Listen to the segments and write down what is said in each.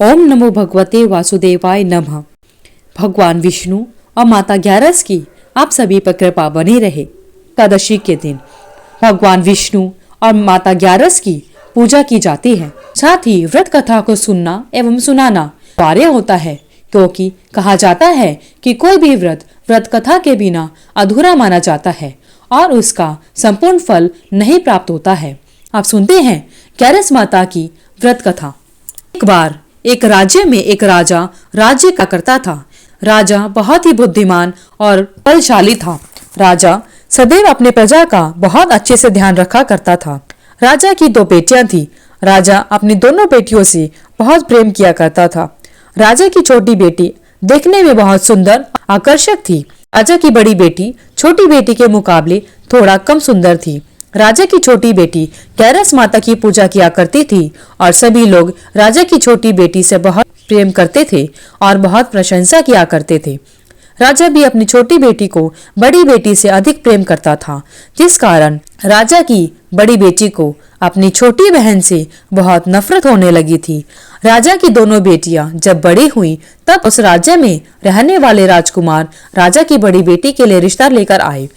ओम नमो भगवते वासुदेवाय नमः। भगवान विष्णु और माता ग्यारस की आप सभी पर कृपा बनी रहे। एकादशी के दिन भगवान विष्णु और माता ग्यारस की पूजा की जाती है। साथ ही व्रत कथा को सुनना एवं सुनाना कार्य होता है, क्योंकि कहा जाता है कि कोई भी व्रत कथा के बिना अधूरा माना जाता है और उसका संपूर्ण फल नहीं प्राप्त होता है। आप सुनते हैं ग्यारस माता की व्रत कथा। एक बार एक राज्य में एक राजा राज्य का करता था। राजा बहुत ही बुद्धिमान और बलशाली था। राजा सदैव अपने प्रजा का बहुत अच्छे से ध्यान रखा करता था। राजा की 2 बेटियां थी। राजा अपनी दोनों बेटियों से बहुत प्रेम किया करता था। राजा की छोटी बेटी देखने में बहुत सुंदर आकर्षक थी। राजा की बड़ी बेटी छोटी बेटी के मुकाबले थोड़ा कम सुंदर थी। राजा की छोटी बेटी ग्यारस माता की पूजा किया करती थी और सभी लोग राजा की छोटी बेटी से बहुत प्रेम करते थे और बहुत प्रशंसा किया करते थे। राजा भी अपनी छोटी बेटी को बड़ी बेटी से अधिक प्रेम करता था, जिस कारण राजा की बड़ी बेटी को अपनी छोटी बहन से बहुत नफरत होने लगी थी। राजा की दोनों बेटियां जब बड़ी हुई तब उस राज्य में रहने वाले राजकुमार राजा की बड़ी बेटी के लिए रिश्ता लेकर आए।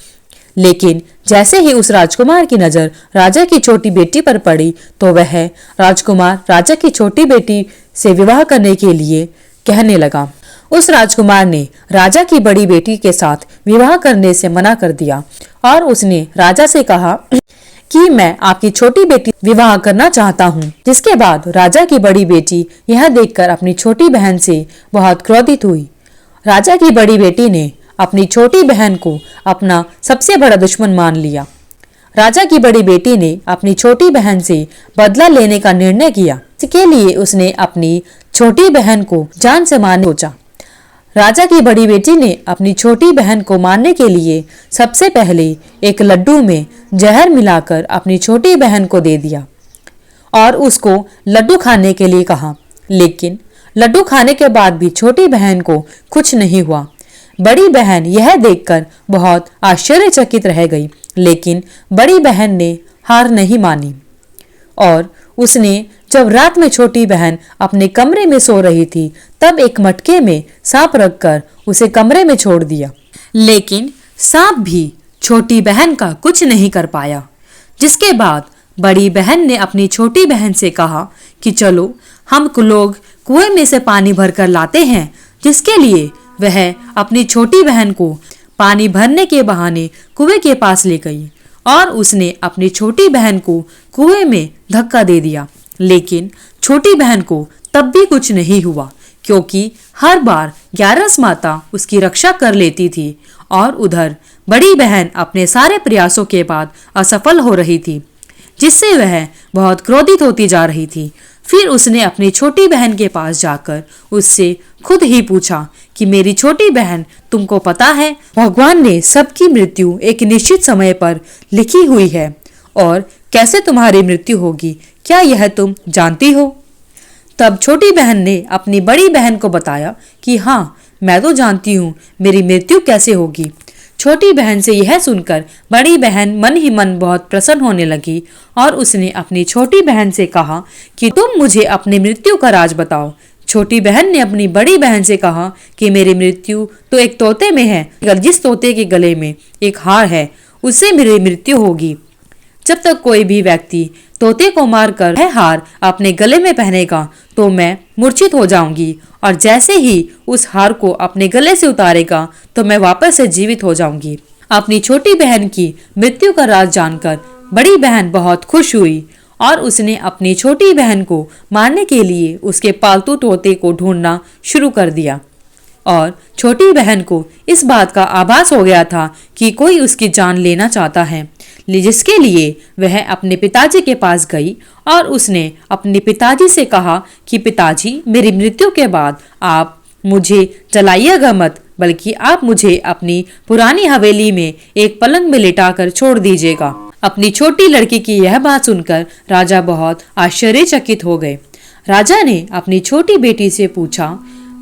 लेकिन जैसे ही उस राजकुमार की नजर राजा की छोटी बेटी पर पड़ी तो वह राजकुमार राजा की छोटी बेटी से विवाह करने के लिए कहने लगा। उस राजकुमार ने राजा की बड़ी बेटी के साथ विवाह करने से मना कर दिया और उसने राजा से कहा कि मैं आपकी छोटी बेटी विवाह करना चाहता हूँ। जिसके बाद राजा की बड़ी बेटी यह देखकर अपनी छोटी बहन से बहुत क्रोधित हुई। राजा की बड़ी बेटी ने अपनी छोटी बहन को अपना सबसे बड़ा दुश्मन मान लिया। राजा की बड़ी बेटी ने अपनी छोटी बहन से बदला लेने का निर्णय किया। इसके लिए उसने अपनी छोटी बहन को जान से मारने सोचा। राजा की बड़ी बेटी ने अपनी छोटी बहन को मारने के लिए सबसे पहले एक लड्डू में जहर मिलाकर अपनी छोटी बहन को दे दिया और उसको लड्डू खाने के लिए कहा। लेकिन लड्डू खाने के बाद भी छोटी बहन को कुछ नहीं हुआ। बड़ी बहन यह देखकर बहुत आश्चर्यचकित रह गई, लेकिन बड़ी बहन ने हार नहीं मानी और उसने जब रात में छोटी बहन अपने कमरे में सो रही थी तब एक मटके में सांप रखकर उसे कमरे में छोड़ दिया। लेकिन सांप भी छोटी बहन का कुछ नहीं कर पाया। जिसके बाद बड़ी बहन ने अपनी छोटी बहन से कहा कि चलो हम लोग कुएं में से पानी भरकर लाते हैं। जिसके लिए वह अपनी छोटी बहन को पानी भरने के बहाने कुएं के पास ले गई और उसने अपनी छोटी बहन को कुएं में धक्का दे दिया। लेकिन छोटी बहन को तब भी कुछ नहीं हुआ, क्योंकि हर बार ग्यारस माता उसकी रक्षा कर लेती थी और उधर बड़ी बहन अपने सारे प्रयासों के बाद असफल हो रही थी, जिससे वह बहुत क्रोधित होती जा रही थी। फिर उसने अपनी छोटी बहन के पास जाकर उससे खुद ही पूछा कि मेरी छोटी बहन, तुमको पता है भगवान ने सबकी मृत्यु एक निश्चित समय पर लिखी हुई है और कैसे तुम्हारी मृत्यु होगी, क्या यह तुम जानती हो? तब छोटी बहन ने अपनी बड़ी बहन को बताया कि हाँ, मैं तो जानती हूँ मेरी मृत्यु कैसे होगी। छोटी बहन से यह सुनकर बड़ी बहन मन ही मन बहुत प्रसन्न होने लगी और उसने अपनी छोटी बहन से कहा कि तुम मुझे अपनी मृत्यु का राज बताओ। छोटी बहन ने अपनी बड़ी बहन से कहा कि मेरी मृत्यु तो एक तोते में है। जिस तोते के गले में एक हार है उससे मेरी मृत्यु होगी। जब तक कोई भी व्यक्ति तोते को मारकर वह हार अपने गले में पहनेगा तो मैं मूर्छित हो जाऊंगी और जैसे ही उस हार को अपने गले से उतारेगा तो मैं वापस से जीवित हो जाऊंगी। अपनी छोटी बहन की मृत्यु का राज जानकर बड़ी बहन बहुत खुश हुई और उसने अपनी छोटी बहन को मारने के लिए उसके पालतू तोते को ढूंढना शुरू कर दिया और छोटी बहन को इस बात का आभास हो गया था कि कोई उसकी जान लेना चाहता है। जिसके लिए वह अपने पिताजी के पास गई और उसने अपने पिताजी से कहा कि पिताजी, मेरी मृत्यु के बाद आप मुझे जलाइएगा मत, बल्कि आप मुझे अपनी पुरानी हवेली में एक पलंग में लिटाकर छोड़ दीजिएगा। अपनी छोटी लड़की की यह बात सुनकर राजा बहुत आश्चर्यचकित हो गए। राजा ने अपनी छोटी बेटी से पूछा,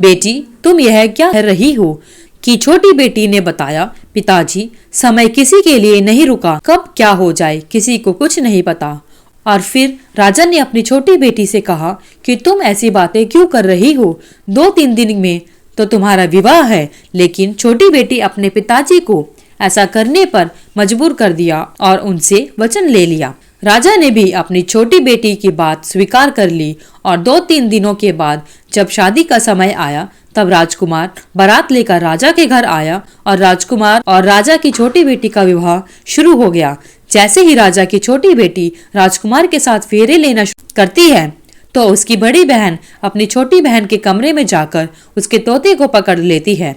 बेटी, तुम यह क्या कर रही हो? कि छोटी बेटी ने बताया, पिताजी, समय किसी के लिए नहीं रुका, कब क्या हो जाए किसी को कुछ नहीं पता और फिर राजा ने अपनी छोटी बेटी से कहा कि तुम ऐसी बातें क्यों कर रही हो, 2-3 दिन में तो तुम्हारा विवाह है। लेकिन छोटी बेटी अपने पिताजी को ऐसा करने पर मजबूर कर दिया और उनसे वचन ले लिया। राजा ने भी अपनी छोटी बेटी की बात स्वीकार कर ली और 2-3 दिनों के बाद जब शादी का समय आया तब राजकुमार बारात लेकर राजा के घर आया और राजकुमार और राजा की छोटी बेटी का विवाह शुरू हो गया। जैसे ही राजा की छोटी बेटी राजकुमार के साथ फेरे लेना करती है तो उसकी बड़ी बहन अपनी छोटी बहन के कमरे में जाकर उसके तोते को पकड़ लेती है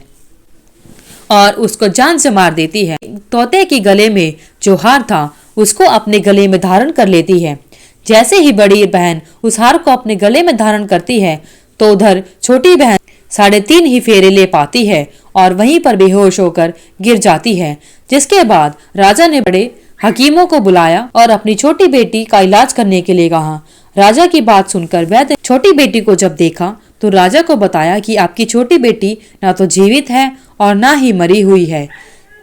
और उसको जान से मार देती है। तोते के गले में जो हार था उसको अपने गले में धारण कर लेती है। जैसे ही बड़ी बहन उस हार को अपने गले में धारण करती है तो उधर छोटी बहन 3.5 ही फेरे ले पाती है और वहीं पर बेहोश होकर गिर जाती है। जिसके बाद राजा ने बड़े हकीमों को बुलाया और अपनी छोटी बेटी का इलाज करने के लिए कहा। राजा की बात सुनकर वैद्य छोटी बेटी को जब देखा तो राजा को बताया कि आपकी छोटी बेटी ना तो जीवित है और ना ही मरी हुई है।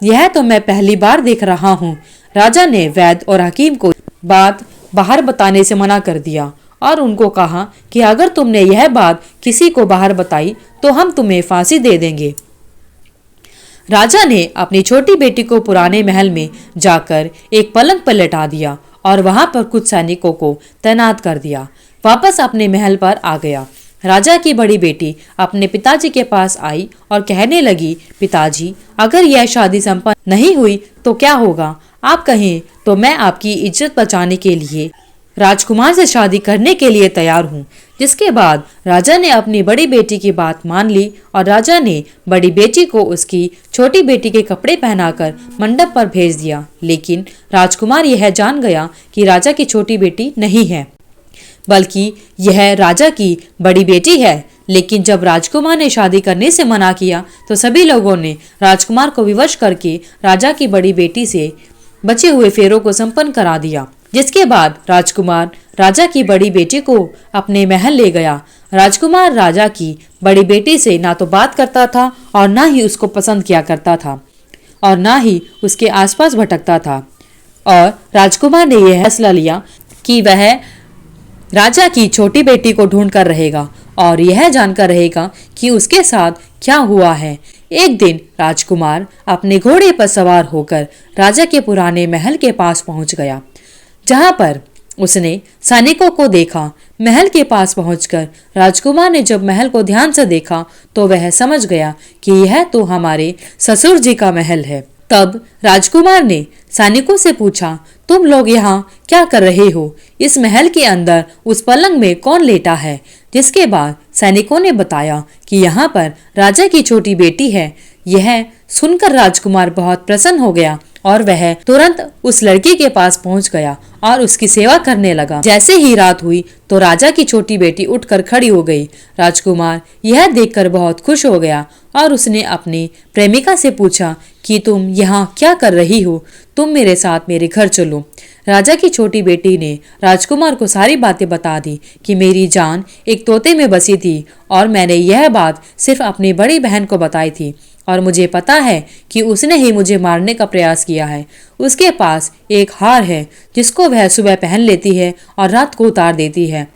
यह तो मैं पहली बार देख रहा हूँ। राजा ने वैद्य और हकीम को बात बाहर बताने से मना कर दिया और उनको कहा कि अगर तुमने यह बात किसी को बाहर बताई तो हम तुम्हें फांसी दे देंगे। राजा ने अपनी छोटी बेटी को पुराने महल में जाकर एक पलंग पर लेटा दिया और वहां पर कुछ सैनिकों को तैनात कर दिया। वापस अपने महल पर आ गया। राजा की बड़ी बेटी अपने पिताजी के पास आई और कहने लगी, पिताजी, अगर यह शादी संपन्न नहीं हुई तो क्या होगा? आप कहें तो मैं आपकी इज्जत बचाने के लिए राजकुमार से शादी करने के लिए तैयार हूँ। जिसके बाद राजा ने अपनी बड़ी बेटी की बात मान ली और राजा ने बड़ी बेटी को उसकी छोटी बेटी के कपड़े पहनाकर मंडप पर भेज दिया। लेकिन राजकुमार यह जान गया कि राजा की छोटी बेटी नहीं है बल्कि यह राजा की बड़ी बेटी है। लेकिन जब राजकुमार ने शादी करने से मना किया तो सभी लोगों ने राजकुमार को विवश करके राजा की बड़ी बेटी से बचे हुए फेरों को संपन्न करा दिया। जिसके बाद राजकुमार राजा की बड़ी बेटी को अपने महल ले गया। राजकुमार राजा की बड़ी बेटी से ना तो बात करता था और ना ही उसको पसंद किया करता था और ना ही उसके आसपास भटकता था। और राजकुमार ने यह फैसला लिया कि वह राजा की छोटी बेटी को ढूंढ कर रहेगा और यह जानकर रहेगा कि उसके साथ क्या हुआ है। एक दिन राजकुमार अपने घोड़े पर सवार होकर राजा के पुराने महल के पास पहुंच गया, जहां पर उसने सैनिकों को देखा। महल के पास पहुंचकर राजकुमार ने जब महल को ध्यान से देखा तो वह समझ गया कि यह तो हमारे ससुर जी का महल है। तब राजकुमार ने सैनिकों से पूछा, तुम लोग यहाँ क्या कर रहे हो? इस महल के अंदर उस पलंग में कौन लेटा है? जिसके बाद सैनिकों ने बताया कि यहाँ पर राजा की छोटी बेटी है। यह सुनकर राजकुमार बहुत प्रसन्न हो गया और वह तुरंत उस लड़की के पास पहुंच गया और उसकी सेवा करने लगा। जैसे ही रात हुई तो राजा की छोटी बेटी उठकर खड़ी हो गई। राजकुमार यह देखकर बहुत खुश हो गया और उसने अपनी प्रेमिका से पूछा कि तुम यहाँ क्या कर रही हो? तुम मेरे साथ मेरे घर चलो। राजा की छोटी बेटी ने राजकुमार को सारी बातें बता दी कि मेरी जान एक तोते में बसी थी और मैंने यह बात सिर्फ अपनी बड़ी बहन को बताई थी और मुझे पता है कि उसने ही मुझे मारने का प्रयास किया है। उसके पास एक हार है जिसको वह सुबह पहन लेती है और रात को उतार देती है।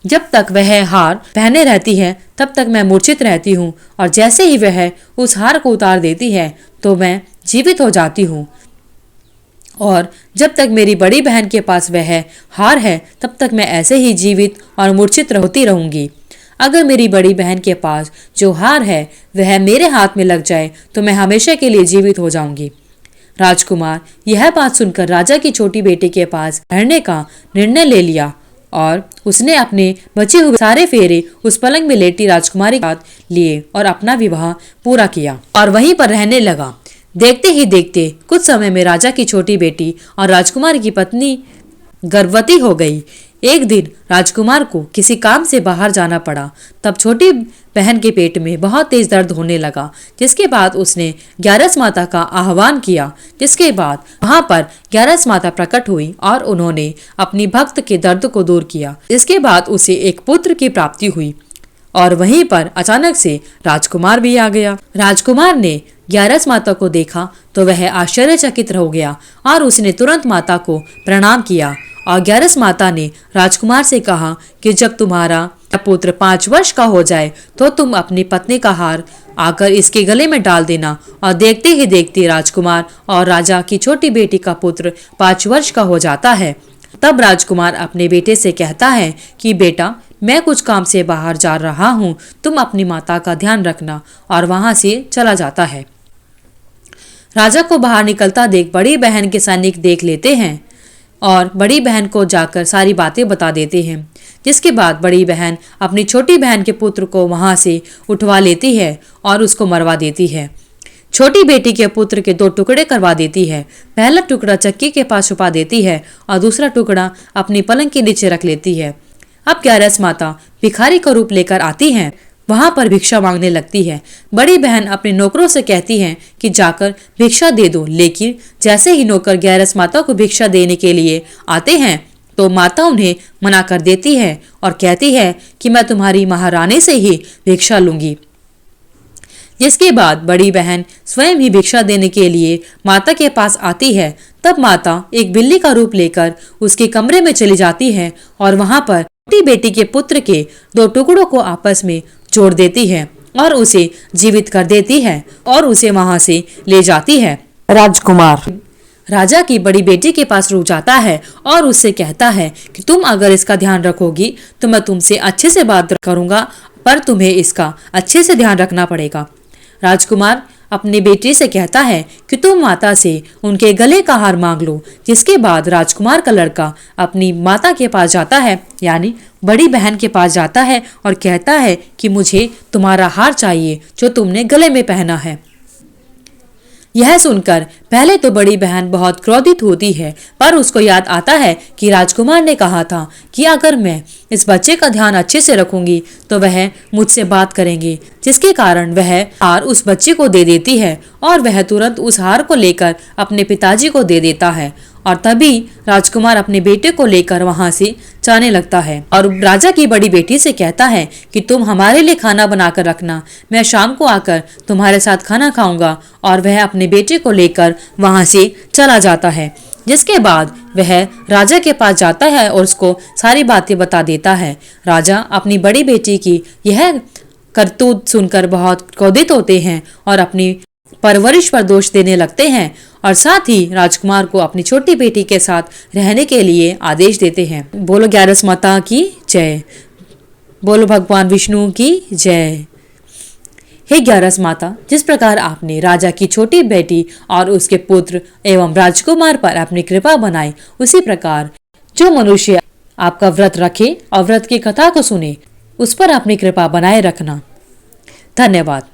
जब तक वह हार पहने रहती है तब तक मैं मूर्छित रहती हूँ और जैसे ही वह उस हार को उतार देती है तो मैं जीवित हो जाती हूँ। और जब तक मेरी बड़ी बहन के पास वह हार है तब तक मैं ऐसे ही जीवित और मूर्छित होती रहूंगी। अगर मेरी बड़ी बहन के पास जो हार है वह मेरे हाथ में लग जाए तो मैं हमेशा के लिए जीवित हो जाऊंगी। राजकुमार यह बात सुनकर राजा की छोटी बेटी के पास ठहरने का निर्णय ले लिया और उसने अपने बचे हुए सारे फेरे उस पलंग में लेटी राजकुमारी के साथ लिए और अपना विवाह पूरा किया और वहीं पर रहने लगा। देखते ही देखते कुछ समय में राजा की छोटी बेटी और राजकुमार की पत्नी गर्भवती हो गई। एक दिन राजकुमार को किसी काम से बाहर जाना पड़ा। तब छोटी बहन के पेट में बहुत तेज दर्द होने लगा। जिसके बाद उसने ग्यारस माता का आह्वान किया। जिसके बाद वहां पर ग्यारस माता प्रकट हुई और उन्होंने अपनी भक्त के दर्द को दूर किया। इसके बाद उसे एक पुत्र की प्राप्ति हुई और वहीं पर अचानक से राजकुमार भी आ गया। राजकुमार ने ग्यारस माता को देखा तो वह आश्चर्यचकित हो गया और उसने तुरंत माता को प्रणाम किया और ग्यारस माता ने राजकुमार से कहा कि जब तुम्हारा पुत्र 5 वर्ष का हो जाए तो तुम अपनी पत्नी का हार आकर इसके गले में डाल देना। और देखते ही देखते राजकुमार और राजा की छोटी बेटी का पुत्र 5 वर्ष का हो जाता है। तब राजकुमार अपने बेटे से कहता है कि बेटा, मैं कुछ काम से बाहर जा रहा हूँ, तुम अपनी माता का ध्यान रखना, और वहां से चला जाता है। राजा को बाहर निकलता देख बड़ी बहन के सैनिक देख लेते हैं और बड़ी बहन को जाकर सारी बातें बता देते हैं, जिसके बाद बड़ी बहन अपनी छोटी बहन के पुत्र को वहां से उठवा लेती है और उसको मरवा देती है। छोटी बेटी के पुत्र के 2 टुकड़े करवा देती है। पहला टुकड़ा चक्की के पास छुपा देती है और दूसरा टुकड़ा अपनी पलंग के नीचे रख लेती है। अब ग्यारस माता भिखारी का रूप लेकर आती हैं। वहां पर भिक्षा मांगने लगती है। बड़ी बहन अपने नौकरों से कहती है कि जाकर भिक्षा दे दो, लेकिन जैसे ही नौकर ग्यारस माता को भिक्षा देने के लिए आते हैं तो माता उन्हें मना कर देती है और कहती है कि मैं तुम्हारी महारानी से ही भिक्षा लूंगी। जिसके बाद बड़ी बहन स्वयं ही भिक्षा देने के लिए माता के पास आती है। तब माता एक बिल्ली का रूप लेकर उसके कमरे में चली जाती है और वहां पर छोटी बेटी के पुत्र के 2 टुकड़ों को आपस में जोड़ देती है और उसे जीवित कर देती है और उसे वहां से ले जाती है। राजकुमार राजा की बड़ी बेटी के पास रुक जाता है और उससे कहता है कि तुम अगर इसका ध्यान रखोगी तो मैं तुमसे अच्छे से बात करूंगा, पर तुम्हें इसका अच्छे से ध्यान रखना पड़ेगा। राजकुमार अपनी बेटी से कहता है कि तुम माता से उनके गले का हार मांग लो। जिसके बाद राजकुमार का लड़का अपनी माता के पास जाता है, यानी बड़ी बहन के पास जाता है और कहता है कि मुझे तुम्हारा हार चाहिए जो तुमने गले में पहना है। यह सुनकर पहले तो बड़ी बहन बहुत क्रोधित होती है, पर उसको याद आता है कि राजकुमार ने कहा था कि अगर मैं इस बच्चे का ध्यान अच्छे से रखूंगी तो वह मुझसे बात करेंगे, जिसके कारण वह हार उस बच्चे को दे देती है और वह तुरंत उस हार को लेकर अपने पिताजी को दे देता है। और तभी राजकुमार अपने बेटे को लेकर वहां से जाने लगता है और राजा की बड़ी बेटी से कहता है कि तुम हमारे लिए खाना बनाकर रखना, मैं शाम को आकर तुम्हारे साथ खाना खाऊंगा। और वह अपने बेटे को लेकर वहां से चला जाता है। जिसके बाद वह राजा के पास जाता है और उसको सारी बातें बता देता है। राजा अपनी बड़ी बेटी की यह करतूत सुनकर बहुत क्रोधित होते हैं और अपनी परवरिश पर दोष देने लगते हैं और साथ ही राजकुमार को अपनी छोटी बेटी के साथ रहने के लिए आदेश देते हैं। बोलो ग्यारस माता की जय, बोलो भगवान विष्णु की जय। हे ग्यारस माता, जिस प्रकार आपने राजा की छोटी बेटी और उसके पुत्र एवं राजकुमार पर अपनी कृपा बनाई, उसी प्रकार जो मनुष्य आपका व्रत रखे और व्रत की कथा को सुने, उस पर अपनी कृपा बनाए रखना। धन्यवाद।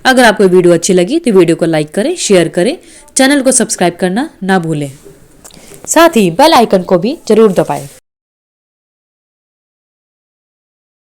अगर आपको वीडियो अच्छी लगी तो वीडियो को लाइक करें, शेयर करें, चैनल को सब्सक्राइब करना ना भूलें। साथ ही बेल आइकन को भी जरूर दबाएं।